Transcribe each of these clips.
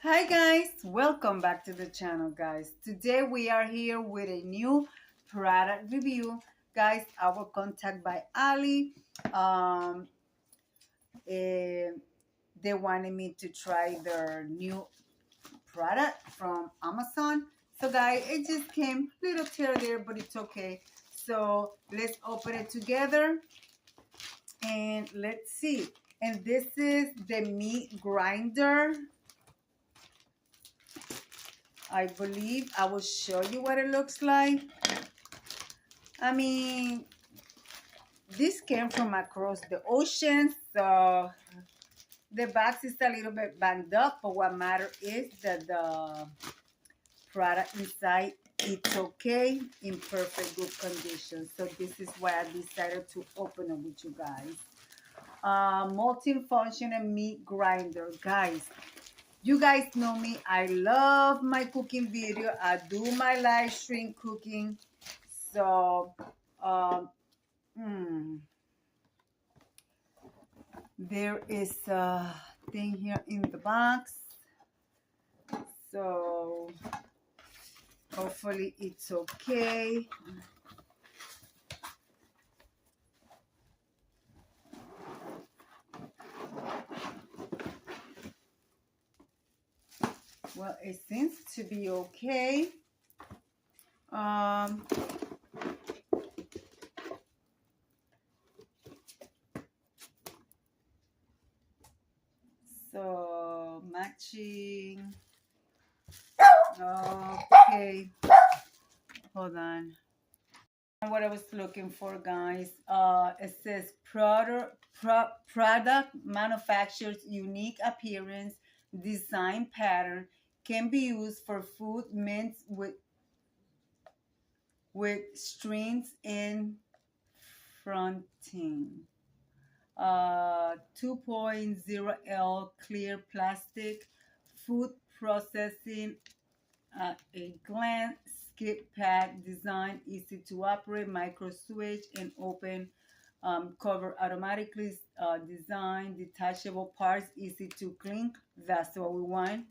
Hi guys, welcome back to the channel guys. Today we are here with a new product review. Guys, our contact by Ali. Um, eh, they wanted me to try their new product from Amazon. So guys, it just came a little tear there, but it's okay. So let's open it together and let's see. And this is the meat grinder. I believe I will show you what it looks like. I mean, this came from across the ocean, so the box is a little bit banged up, but what matters is that the product inside, it's okay, in perfect good condition. So this is why I decided to open it with you guys. Multifunctional meat grinder. Guys, you guys know me. I love my cooking video. I do my live stream cooking. So, there is a thing here in the box. So, hopefully it's okay. Well, it seems to be okay. So matching. Okay. Hold on. What I was looking for, guys. It says product manufacturer's unique appearance, design pattern, can be used for food mince with strings in fronting. 2.0 L clear plastic, food processing at a glance, skip pad design, easy to operate, micro switch and open, cover automatically, design, detachable parts, easy to clean. That's what we want.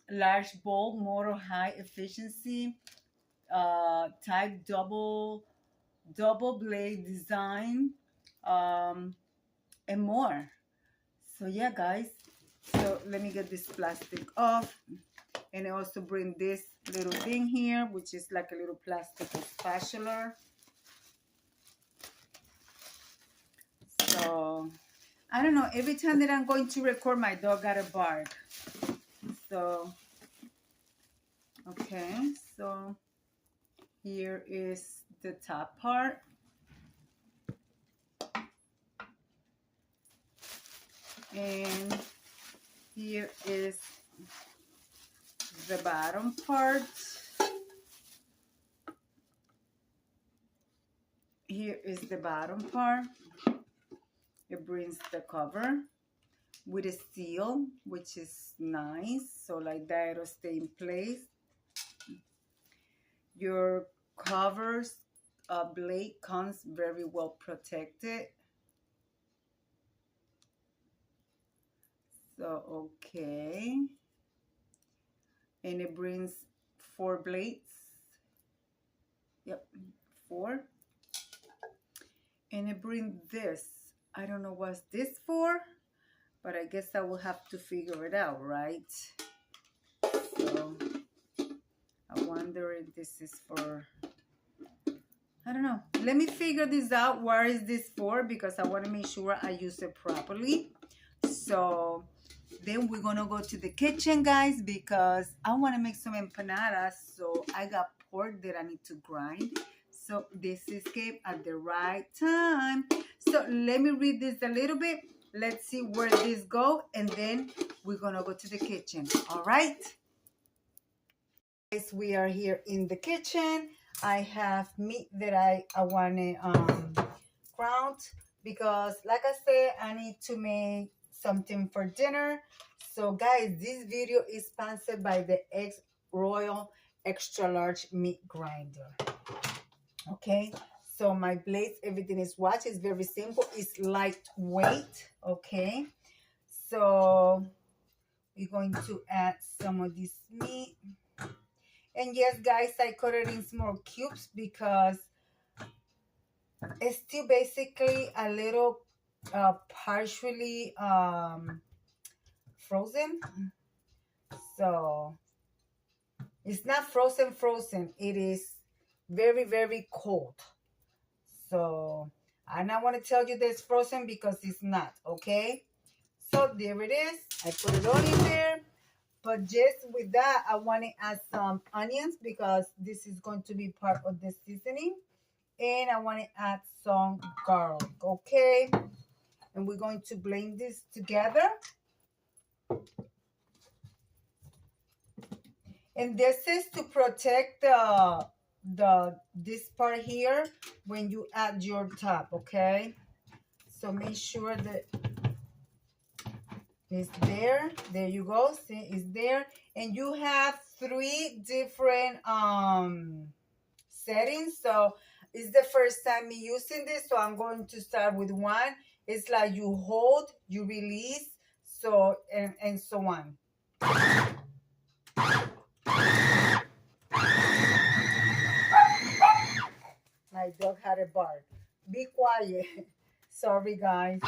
Large bowl, motor, high efficiency, type double blade design, and more. So yeah guys, so let me get this plastic off, and I also bring this little thing here, which is like a little plastic spatula. So I don't know, every time that I'm going to record, my dog gotta bark. So okay, so here is the top part. And here is the bottom part. Here is the bottom part. It brings the cover with a seal, which is nice. So like that, it'll stay in place. Your covers blade comes very well protected. So okay, and it brings 4 blades. Yep, 4. And it brings this. I don't know what's this for, but I guess I will have to figure it out, right? So I wonder if this is for, I don't know. Let me figure this out. Where is this for? Because I want to make sure I use it properly. So then we're going to go to the kitchen, guys, because I want to make some empanadas. So I got pork that I need to grind. So this escaped at the right time. So let me read this a little bit. Let's see where this goes, and then we're going to go to the kitchen. All right. Guys, we are here in the kitchen. I have meat that I want to ground, because like I said, I need to make something for dinner. So guys, this video is sponsored by the X Royal Extra Large Meat Grinder. Okay, so my blades, everything is watched. It's very simple. It's lightweight. Okay, so we're going to add some of this meat. And yes, guys, I cut it in small cubes because it's still basically a little partially frozen. So it's not frozen. It is very, very cold. So I don't want to tell you that it's frozen because it's not, okay? So there it is. I put it all in there. But just with that, I want to add some onions because this is going to be part of the seasoning. And I want to add some garlic, okay? And we're going to blend this together. And this is to protect this part here when you add your top, okay? So make sure that it's there. There you go. See, it's there. And you have 3 different settings. So it's the first time me using this, so I'm going to start with 1. It's like you hold, you release, so and so on. My dog had a bark. Be quiet. Sorry, guys.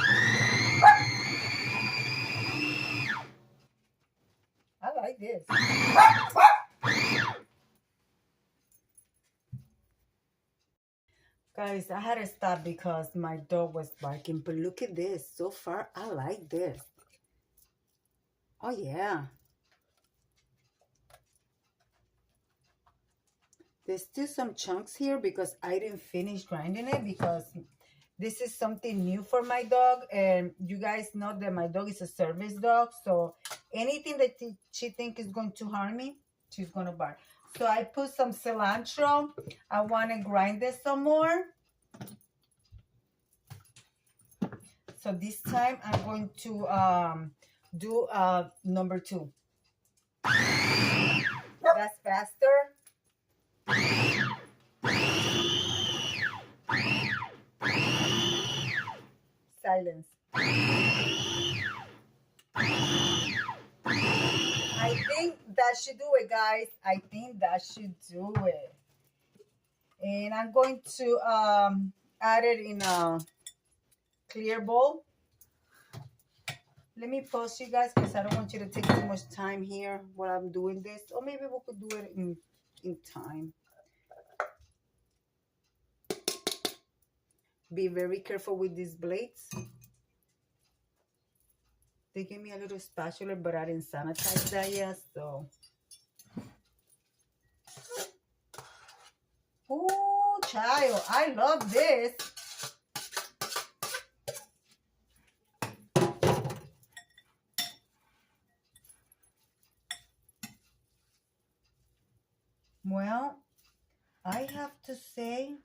I like this. Guys, I had to stop because my dog was barking. But look at this. So far, I like this. Oh, yeah. There's still some chunks here because I didn't finish grinding it because this is something new for my dog. And you guys know that my dog is a service dog. So anything that she thinks is going to harm me, she's going to bark. So I put some cilantro. I want to grind this some more. So this time I'm going to do number 2. That's faster. Silence. I think that should do it, guys. I think that should do it. And I'm going to add it in a clear bowl. Let me pause you guys because I don't want you to take too much time here while I'm doing this. Or maybe we could do it in time. Be very careful with these blades. They gave me a little spatula, but I didn't sanitize that yet, so. Ooh, child, I love this. Well, I have to say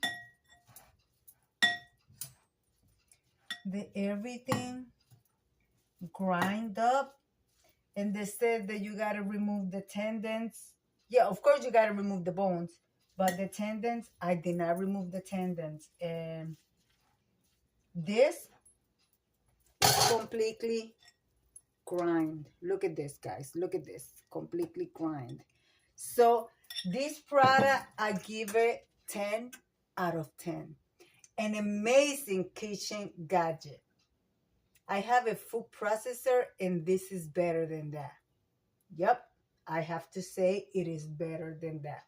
that everything grind up, and they said that you got to remove the tendons. Yeah, of course you got to remove the bones, but the tendons, I did not remove the tendons. And this completely grind. Look at this, guys. Look at this. Completely grind. So this product, I give it 10 out of 10. An amazing kitchen gadget. I have a food processor, and this is better than that. Yep, I have to say it is better than that.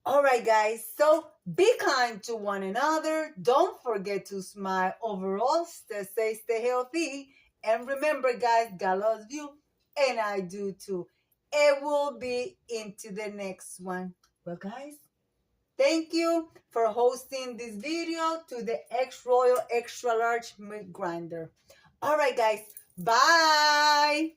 All right, guys, so be kind to one another. Don't forget to smile. Overall, stay safe, stay healthy. And remember, guys, God loves you, and I do too. It will be into the next one. Well, guys, thank you for hosting this video to the X Royal Extra Large Meat Grinder. All right, guys, bye.